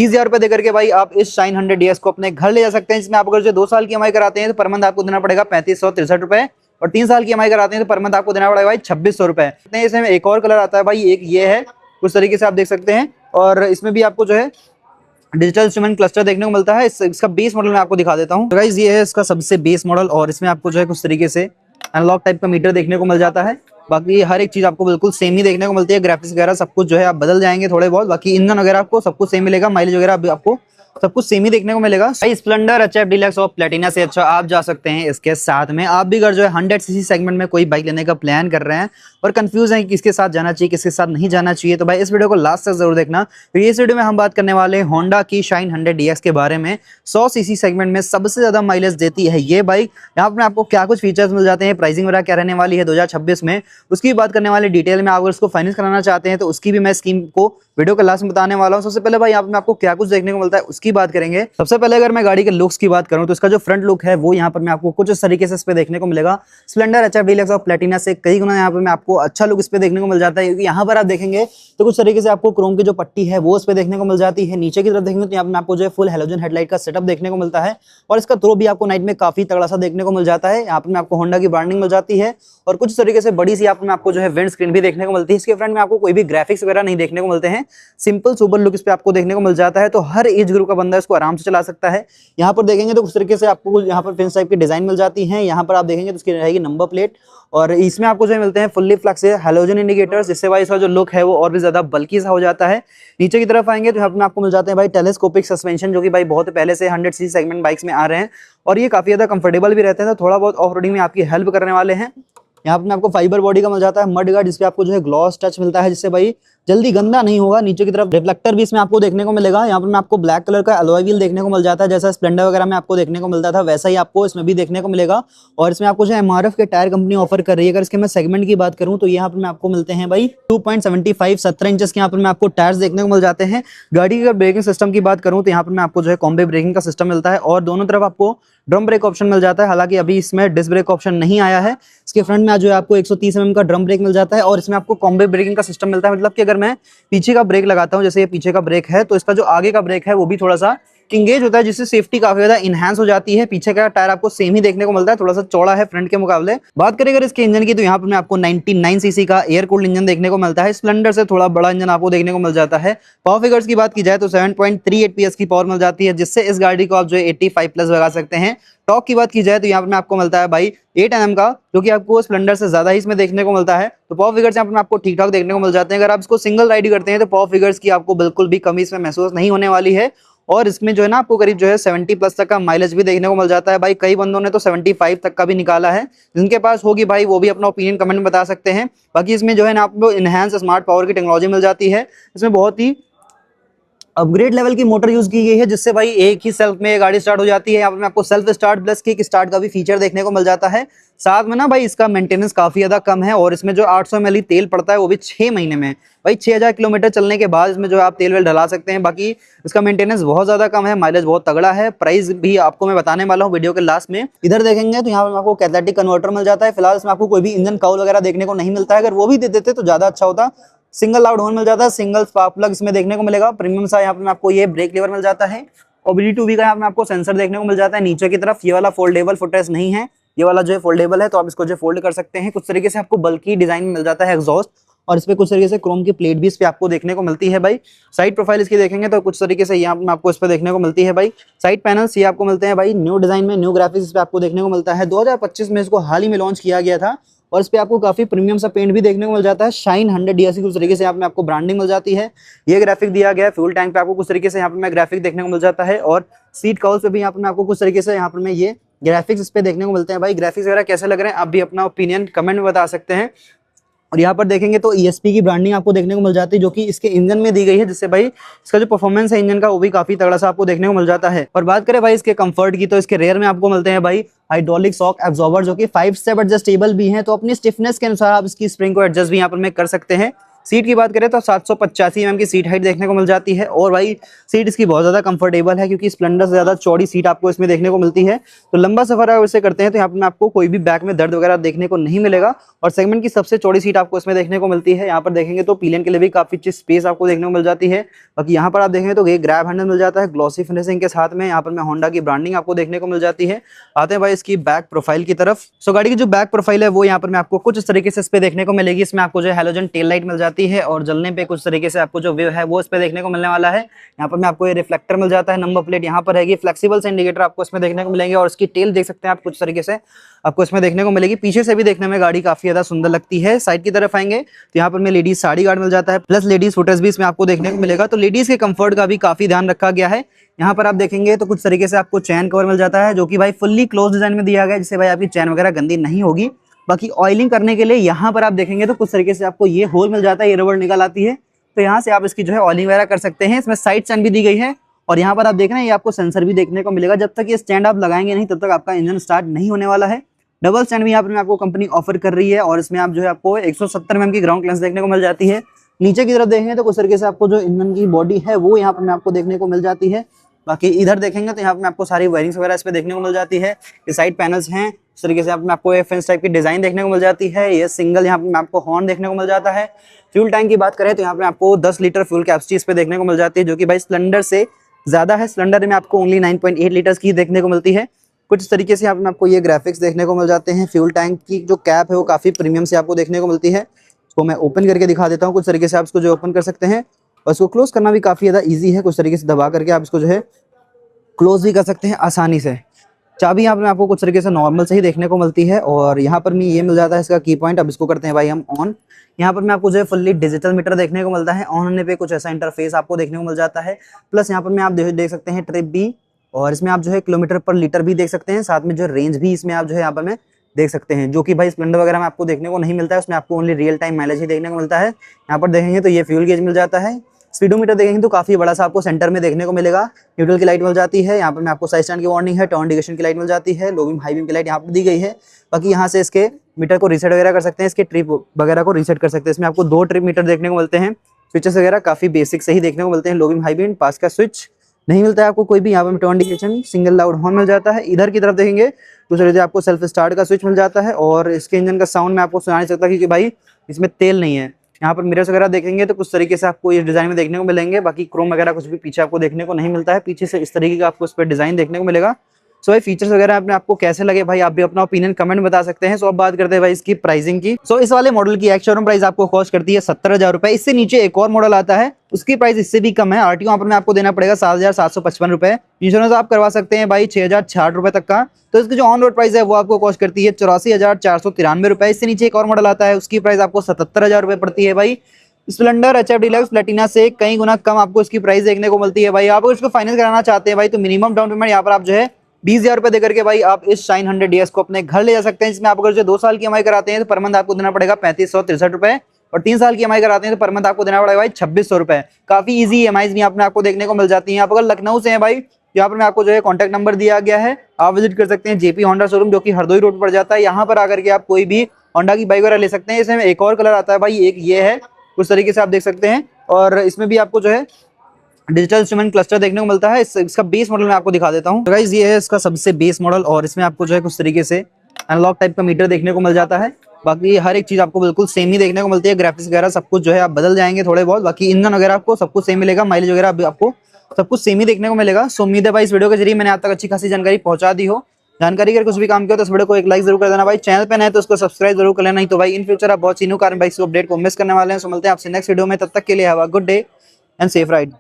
30,000 रुपए देकर के भाई आप इस शाइन 100DS को अपने घर ले जा सकते हैं। इसमें आप अगर जो 2 साल की EMI कराते हैं तो पर मंथ आपको देना पड़ेगा 3563 रुपए, और 3 साल की EMI कराते हैं तो पर मंथ आपको देना पड़ेगा भाई 2600 रुपए। इसमें एक और कलर आता है भाई, एक ये है, उस तरीके से आप देख सकते हैं। और इसमें भी आपको जो है डिजिटल इंस्ट्रूमेंट क्लस्टर देखने को मिलता है। इसका बेस मॉडल मैं आपको दिखा देता हूँ। तो गाइस ये है इसका सबसे बेस मॉडल, और इसमें आपको जो है कुछ तरीके से एनालॉग टाइप का मीटर देखने को मिल जाता है। बाकी हर एक चीज आपको बिल्कुल सेम ही देखने को मिलती है। ग्राफिक्स वगैरह सब कुछ जो है आप बदल जाएंगे थोड़े बहुत, बाकी इंजन वगैरह आपको सब कुछ सेम मिलेगा। माइलेज वगैरह भी आपको सब कुछ सेम ही देखने को मिलेगा। भाई स्प्लेंडर, एचएफ डीलक्स और प्लेटिना से अच्छा आप जा सकते हैं इसके साथ में। आप भी अगर जो है 100cc सेगमेंट में कोई बाइक लेने का प्लान कर रहे हैं और कंफ्यूज हैं कि किसके साथ जाना चाहिए किसके साथ नहीं जाना चाहिए, तो भाई इस वीडियो को लास्ट तक जरूर देखना। तो इस वीडियो में हम बात करने वाले हैं होंडा की शाइन 100DX के बारे में। 100cc सेगमेंट में सबसे ज्यादा माइलेज देती है ये बाइक। यहाँ पर आपको क्या कुछ फीचर्स मिल जाते हैं, प्राइसिंग वगैरह क्या रहने वाली है 2026 में, उसकी बात करने वाले डिटेल में। आप अगर उसको फाइनेंस कराना चाहते हैं तो उसकी भी मैं स्कीम को वीडियो के लास्ट में बताने वाला हूँ। सबसे पहले भाई यहाँ पर आपको क्या कुछ देखने को मिलता है उसकी बात करेंगे। सबसे पहले अगर मैं गाड़ी के लुक्स की बात करूं तो इसका जो फ्रंट लुक है वो यहाँ पर मैं आपको कुछ इस तरीके से इस पे देखने को मिलेगा। स्प्लेंडर, एचएफ डीलक्स और प्लेटिना से कई गुना यहाँ पर मैं आपको अच्छा लुक इस पे देखने को मिल जाता है, क्योंकि यहाँ पर आप देखेंगे तो कुछ तरीके से आपको क्रोम की जो पट्टी है वो इस पे देखने को मिल जाती है। नीचे की तरफ देखेंगे तो यहाँ पर आपको जो है फुल हेलोजन हेडलाइट का सेटअप देखने को मिलता है, और इसका थ्रो भी आपको नाइट में काफी तगड़ा सा देखने को मिल जाता है। यहाँ पर आपको होंडा की ब्रांडिंग मिल जाती है, और कुछ तरीके से बड़ी सी यहाँ पर आपको जो है विंड स्क्रीन भी देखने को मिलती है। इसके फ्रंट में आपको कोई भी ग्राफिक्स वगैरह नहीं देखने को मिलते हैं, सिंपल सुपर लुक इस पे आपको देखने को मिल जाता है। तो हर एज ग्रुप का बंदा इसको आराम से चला सकता है। यहाँ पर देखेंगे तो उस तरीके से आपको यहाँ पर फिंस टाइप की डिजाइन मिल जाती है। यहाँ पर आप देखेंगे तो इसकी रहेगी नंबर प्लेट, और इसमें आपको जो मिलते हैं फुल्ली फ्लेक्स हैलोजन इंडिकेटर्स, जिससे भाई इसका जो लुक है वो और भी ज्यादा बल्कि सा हो जाता है। नीचे की तरफ आएंगे तो यहाँ पर आपको मिल जाते हैं भाई टेलीस्कोपिक सस्पेंशन, जो कि भाई बहुत पहले से 100cc सेगमेंट बाइक्स में आ रहे हैं, और ये काफी ज्यादा कंफर्टेबल भी रहते हैं। तो थोड़ा बहुत ऑफ रोडिंग में आपकी हेल्प करने वाले हैं। यहाँ पर आपको फाइबर बॉडी का मिल जाता है मड गार्ड, जिसपे आपको जो है ग्लॉस टच मिलता है, जिससे भाई जल्दी गंदा नहीं होगा। नीचे की तरफ रिफ्लेक्टर भी इसमें आपको देखने को मिलेगा। यहाँ पर मैं आपको ब्लैक कलर का अलॉय व्हील देखने को मिल जाता है, जैसा स्प्लेंडर वगैरह में आपको देखने को मिलता था वैसा ही आपको इसमें भी देखने को मिलेगा। और इसमें आपको जो एमआरएफ के टायर कंपनी ऑफर कर रही है। अगर इसके मैं सेगमेंट की बात करूँ तो यहाँ पर मैं आपको मिलते हैं भाई 2.75 17 इंचेस के यहाँ पर मैं आपको टायर्स देखने को मिल जाते हैं। गाड़ी की अगर ब्रेकिंग सिस्टम की बात करूँ तो यहाँ पर मैं आपको जो है कॉम्बे ब्रेकिंग का सिस्टम मिलता है, और दोनों तरफ आपको ड्रम ब्रेक ऑप्शन मिल जाता है। हालांकि अभी इसमें डिस्क ब्रेक ऑप्शन नहीं आया है। इसके फ्रंट में जो है आपको 130 mm का ड्रम ब्रेक मिल जाता है, और इसमें आपको कॉम्बे ब्रेकिंग का सिस्टम मिलता है। मतलब कि अगर मैं पीछे का ब्रेक लगाता हूं, जैसे ये पीछे का ब्रेक है, तो इसका जो आगे का ब्रेक है वो भी थोड़ा सा इंगेज होता है, जिससे सेफ्टी काफी ज्यादा इनहैंस हो जाती है। पीछे का टायर आपको सेम ही देखने को मिलता है, थोड़ा सा चौड़ा है फ्रंट के मुकाबले। बात करें अगर इसके इंजन की तो यहाँ पर मैं आपको 99cc का एयर कूल्ड इंजन देखने को मिलता है। स्प्लेंडर से थोड़ा बड़ा इंजन आपको देखने को मिल जाता है। पावर फिगर्स की बात की जाए तो 7.38 PS की पावर मिल जाती है, जिससे इस गाड़ी को आप जो है 85+ लगा सकते हैं। टॉर्क की बात की जाए तो यहाँ पर मैं आपको मिलता है भाई 8 Nm का, जो कि आपको स्प्लेंडर से ज्यादा ही इसमें देखने को मिलता है। तो पावर फिगर्स यहाँ पर आपको ठीक ठाक देखने को मिल जाते हैं। अगर आप इसको सिंगल राइड करते हैं तो पावर फिगर्स की आपको बिल्कुल भी कमी इसमें महसूस नहीं होने वाली है, और इसमें जो है ना आपको करीब जो है 70+ तक का माइलेज भी देखने को मिल जाता है। भाई कई बंदों ने तो 75 तक का भी निकाला है। जिनके पास होगी भाई वो भी अपना ओपिनियन कमेंट में बता सकते हैं। बाकी इसमें जो है ना आपको इनहैंस स्मार्ट पावर की टेक्नोलॉजी मिल जाती है। इसमें बहुत ही अपग्रेड लेवल की मोटर यूज की गई है, जिससे भाई एक ही सेल्फ में ये गाड़ी स्टार्ट हो जाती है। यहाँ पर आपको self start plus kick start का भी फीचर देखने को मिल जाता है। साथ में ना भाई इसका मेंटेनेंस काफी ज्यादा कम है, और इसमें जो 800 ml तेल पड़ता है वो भी 6 महीने में। भाई 6000 किलोमीटर चलने के बाद इसमें जो आप तेल वेल डला सकते हैं। बाकी इसका मेंटेनेंस बहुत ज्यादा कम है, माइलेज बहुत तगड़ा है। प्राइस भी आपको मैं बताने वाला हूँ वीडियो के लास्ट में। इधर देखेंगे तो यहाँ पर आपको कैथलेटिक कन्वर्टर मिल जाता है। फिलहाल इसमें आपको कोई भी इंजन काउल वगैरह देखने को नहीं मिलता है, अगर वो भी दे देते तो ज्यादा अच्छा होता। सिंगल लाउड हॉर्न मिल जाता है, सिंगल स्पार्क प्लग इसमें देखने को मिलेगा। प्रीमियम सा यहाँ पर आपको ये ब्रेक लीवर मिल जाता है, और BD2B का यहाँ पर आपको सेंसर देखने को मिल जाता है। नीचे की तरफ ये वाला फोल्डेबल फुटरेस्ट नहीं है, ये वाला जो है फोल्डेबल है, तो आप इसको जो फोल्ड कर सकते हैं। कुछ तरीके से आपको बल्कि डिजाइन मिल जाता है एग्जॉस्ट, और इस पे कुछ तरीके से क्रोम की प्लेट भी इस पे आपको देखने को मिलती है। भाई साइड प्रोफाइल इसकी देखेंगे तो कुछ तरीके से यहाँ पे आपको इस पे देखने को मिलती है। भाई साइड पैनल्स ये आपको मिलते हैं भाई न्यू डिजाइन में, न्यू ग्राफिक्स इस पे आपको देखने को मिलता है। 2025 में इसको हाल ही में लॉन्च किया गया था, और इस पे आपको काफी प्रीमियम सा पेंट भी देखने को मिल जाता है। शाइन 100DX की कुछ तरीके से यहाँ पे आपको ब्रांडिंग मिल जाती है। ये ग्राफिक दिया गया है। फ्यूल टैंक पे आपको कुछ तरीके से यहाँ पे मैं ग्राफिक देखने को मिल जाता है, और सीट कवर्स पे भी यहाँ पे आपको कुछ तरीके से यहाँ पर मैं ये ग्राफिक्स इस पे देखने को मिलते हैं। भाई ग्राफिक्स वगैरह कैसे लग रहे हैं आप भी अपना ओपिनियन कमेंट में बता सकते हैं। और यहाँ पर देखेंगे तो ESP की ब्रांडिंग आपको देखने को मिल जाती है, जो कि इसके इंजन में दी गई है, जिससे भाई इसका जो परफॉर्मेंस है इंजन का वो भी काफी तगड़ा सा आपको देखने को मिल जाता है। और बात करें भाई इसके कंफर्ट की तो इसके रेयर में आपको मिलते हैं भाई हाइड्रोलिक शॉक एब्जॉर्बर, जो कि 5 स्टेप एडजस्टेबल भी हैं। तो अपनी स्टिफनेस के अनुसार आप इसकी स्प्रिंग को एडजस्ट भी यहाँ पर में कर सकते हैं। सीट की बात करें तो 785 mm की सीट हाइट देखने को मिल जाती है। और भाई सीट इसकी बहुत ज़्यादा कंफर्टेबल है, क्योंकि स्प्लेंडर से ज़्यादा चौड़ी सीट आपको इसमें देखने को मिलती है। तो लंबा सफर अगर इसे करते हैं तो यहाँ पर आपको कोई भी बैक में दर्द वगैरह देखने को नहीं मिलेगा। और सेगमेंट की सबसे चौड़ी सीट आपको इसमें देखने को मिलती है। यहाँ पर देखेंगे तो पिलियन के लिए भी काफी अच्छी स्पेस आपको देखने को मिल जाती है। बाकी यहाँ पर आप देखेंगे तो ये ग्रैब हैंडल मिल जाता है ग्लॉसी फिनिशिंग के साथ में। यहाँ पर में होंडा की ब्रांडिंग आपको देखने को मिल जाती है। आते हैं भाई इसकी बैक प्रोफाइल की तरफ। सो गाड़ी की जो बैक प्रोफाइल है वो यहाँ पर मैं आपको कुछ इस तरीके से इस पे देखने को मिलेगी। इसमें आपको जो हैलोजन टेल लाइट मिल जाती है और जलने पे कुछ तरीके से आपको जो व्यू है वो इस पे देखने को मिलने वाला है। यहाँ पर मैं आपको ये रिफ्लेक्टर मिल जाता है, नंबर प्लेट यहाँ पर रहेगी, फ्लेक्सिबल इंडिकेटर आपको इसमें देखने को मिलेंगे और इसकी टेल देख सकते हैं आप कुछ तरीके से आपको इसमें देखने को मिलेगी। पीछे से भी देखने में गाड़ी काफी ज्यादा सुंदर लगती है। साइड की तरफ आएंगे तो यहाँ पर में लेडीज साड़ी गार्ड मिल जाता है, प्लस लेडीज फुटर्स भी इसमें आपको देखने को मिलेगा। तो लेडीज के कंफर्ट का भी काफी ध्यान रखा गया है। यहाँ पर आप देखेंगे तो कुछ तरीके से आपको चैन कवर मिल जाता है, जो कि भाई फुल्ली क्लोज डिजाइन में दिया गया है, जिससे भाई आपकी चैन वगैरह गंदी नहीं होगी। बाकी ऑयलिंग करने के लिए यहाँ पर आप देखेंगे तो कुछ तरीके से आपको ये होल मिल जाता है, ये रबड़ निकल आती है, तो यहाँ से आप इसकी जो है ऑयलिंग वगैरह कर सकते हैं। इसमें साइड स्टैंड भी दी गई है और यहाँ पर आप देख रहे हैं ये आपको सेंसर भी देखने को मिलेगा। जब तक ये स्टैंड आप लगाएंगे नहीं तब तक आपका इंजन स्टार्ट नहीं होने वाला है। डबल स्टैंड भी यहाँ पर आपको कंपनी ऑफर कर रही है और इसमें आप जो है आपको 170 mm की ग्राउंड क्लियरेंस देखने को मिल जाती है। नीचे की तरफ देखेंगे तो कुछ तरीके से आपको जो इंजन की बॉडी है वो यहाँ पर आपको देखने को मिल जाती है। बाकी इधर देखेंगे तो यहाँ पे आपको सारी वायरिंग्स वगैरह इस पे देखने को मिल जाती है। ये साइड पैनल्स हैं, इस तरीके से आपको ये फेंस टाइप की डिजाइन देखने को मिल जाती है। ये सिंगल यहाँ पे आपको हॉर्न देखने को मिल जाता है। फ्यूल टैंक की बात करें तो यहाँ पे आपको 10 लीटर फ्यूल कैपेसिटी इस पे देखने को मिल जाती है, जो कि भाई स्प्लेंडर से ज्यादा है। स्प्लेंडर में आपको ओनली 9.8 लीटर्स की देखने को मिलती है। कुछ इस तरीके से यहाँ पे आपको ये ग्राफिक्स देखने को मिल जाते हैं। फ्यूल टैंक की जो कैप है वो काफी प्रीमियम से आपको देखने को मिलती है। इसको मैं ओपन करके दिखा देता हूँ। कुछ तरीके से आप इसको जो ओपन कर सकते हैं और इसको क्लोज करना भी काफी ज्यादा ईजी है। कुछ तरीके से दबा करके आप इसको जो है क्लोज भी कर सकते हैं आसानी से। चाबी यहाँ पर आपको कुछ तरीके से नॉर्मल से ही देखने को मिलती है और यहाँ पर भी ये मिल जाता है इसका की पॉइंट। अब इसको करते हैं भाई हम ऑन। यहाँ पर मैं आपको जो है फुल्ली डिजिटल मीटर देखने को मिलता है। ऑन होने पे कुछ ऐसा इंटरफेस आपको देखने को मिल जाता है। प्लस यहाँ पर मैं आप देख सकते हैं ट्रिप भी, और इसमें आप जो है किलोमीटर पर लीटर भी देख सकते हैं। साथ में जो रेंज भी इसमें आप जो है यहाँ पर में देख सकते हैं, जो कि भाई स्प्लेंडर वगैरह में आपको देखने को नहीं मिलता है। उसमें आपको ओनली रियल टाइम माइलेज ही देखने को मिलता है। यहाँ पर देखेंगे तो ये फ्यूल गेज मिल जाता है। स्पीडोमीटर देखेंगे तो काफी बड़ा सा आपको सेंटर में देखने को मिलेगा। न्यूट्रल की लाइट मिल जाती है। यहाँ पर मैं आपको साइड स्टैंड की वार्निंग है, टर्न इंडिकेशन की लाइट मिल जाती है, लो बीम हाई बीम की लाइट यहाँ पर दी गई है। बाकी यहाँ से इसके मीटर को रीसेट वगैरह कर सकते हैं, इसके ट्रिप वगैरह को रीसेट कर सकते हैं। इसमें आपको 2 ट्रिप मीटर देखने को मिलते हैं। स्विचेस वगैरह काफी बेसिक से ही देखने को मिलते हैं। लो बीम हाई बीम, पास का स्विच नहीं मिलता है आपको कोई भी। यहाँ पर turn indication, single loud horn मिल जाता है। इधर की तरफ देखेंगे दूसरे से आपको सेल्फ स्टार्ट का स्विच मिल जाता है और इसके इंजन का साउंड मैं आपको सुना नहीं सकता क्योंकि भाई इसमें तेल नहीं है। यहाँ पर मिरर्स वगैरह देखेंगे तो कुछ तरीके से आपको इस डिजाइन में देखने को मिलेंगे। बाकी क्रोम वगैरह कुछ भी पीछे आपको देखने को नहीं मिलता है। पीछे से इस तरीके का आपको इस पर डिजाइन देखने को मिलेगा। सो भाई फीचर्स वगैरह अपने आपको कैसे लगे भाई, आप भी अपना ओपिनियन कमेंट बता सकते हैं। सो अब बात करते हैं भाई इसकी प्राइसिंग की। सो इस वाले मॉडल की एक्स शोरूम प्राइस आपको कॉस्ट करती है 70,000 रुपए। इससे नीचे एक और मॉडल आता है, उसकी प्राइस इससे भी कम है। आरटीओ यहाँ पर में आपको देना पड़ेगा 7,755 रुपए। इंश्योरेंस आप करवा सकते हैं भाई 6,060 रुपए तक का। तो इसकी जो ऑन रोड प्राइस है वो आपको कॉस्ट करती है 84,493 रुपए। इससे नीचे एक और मॉडल आता है, उसकी प्राइस आपको 77,000 रुपए पड़ती है भाई। स्प्लेंडर एचएफ डीलक्स प्लैटिना से कई गुना कम आपको इसकी प्राइस देखने को मिलती है भाई। आप अगर इसको फाइनेंस कराना चाहते हैं भाई तो मिनिमम डाउन पेमेंट यहाँ पर आप जो है 20,000 रुपए देकर के भाई आप इस शाइन 100 DS को अपने घर ले जा सकते हैं। इसमें आप अगर जो 2 साल की EMI कराते हैं तो पर मंथ आपको देना पड़ेगा 3563 रुपए और 3 साल की EMI कराते हैं तो पर मंथ आपको देना पड़ेगा भाई 2600 रुपए। काफी इजी EMIs भी आपको देखने को मिल जाती है। आप अगर लखनऊ से हैं भाई, यहाँ पर मैं आपको जो है कॉन्टैक्ट नंबर दिया गया है, आप विजिट कर सकते हैं जेपी होंडा शोरूम, जो कि हरदोई रोड पर पड़ जाता है। यहाँ पर आकर के आप कोई भी होंडा की बाइक वगैरह ले सकते हैं। इसमें एक और कलर आता है भाई, एक ये है, उस तरीके से आप देख सकते हैं। और इसमें भी आपको जो है डिजिटल इंस्ट्रूमेंट क्लस्टर देखने को मिलता है। इसका बेस मॉडल मैं आपको दिखा देता हूँ। तो गाइस ये है इसका सबसे बेस मॉडल और इसमें आपको जो है कुछ तरीके से एनालॉग टाइप का मीटर देखने को मिल जाता है। बाकी हर एक चीज आपको बिल्कुल सेम ही देखने को मिलती है। ग्राफिक्स वगैरह सब कुछ जो है आप बदल जाएंगे थोड़े बहुत, बाकी इंजन वगैरह आपको सब कुछ सेम मिलेगा। माइलेज वगैरह भी आपको सब कुछ सेम ही देखने को मिलेगा। सो उम्मीद है भाई इस वीडियो के जरिए मैंने आप तक अच्छी खासी जानकारी पहुंचा दी हो। जानकारी अगर कुछ भी काम किया तो इस वीडियो को एक लाइक जरूर कर देना भाई। चैनल पे नए तो उसको सब्सक्राइब जरूर कर लेना, नहीं तो भाई इन फ्यूचर आप बहुत सी न्यू कार बाइक्स अपडेट को मिस करने वाले हैं। सो मिलते हैं आपसे नेक्स्ट वीडियो में, तब तक के लिए have a good day and safe ride.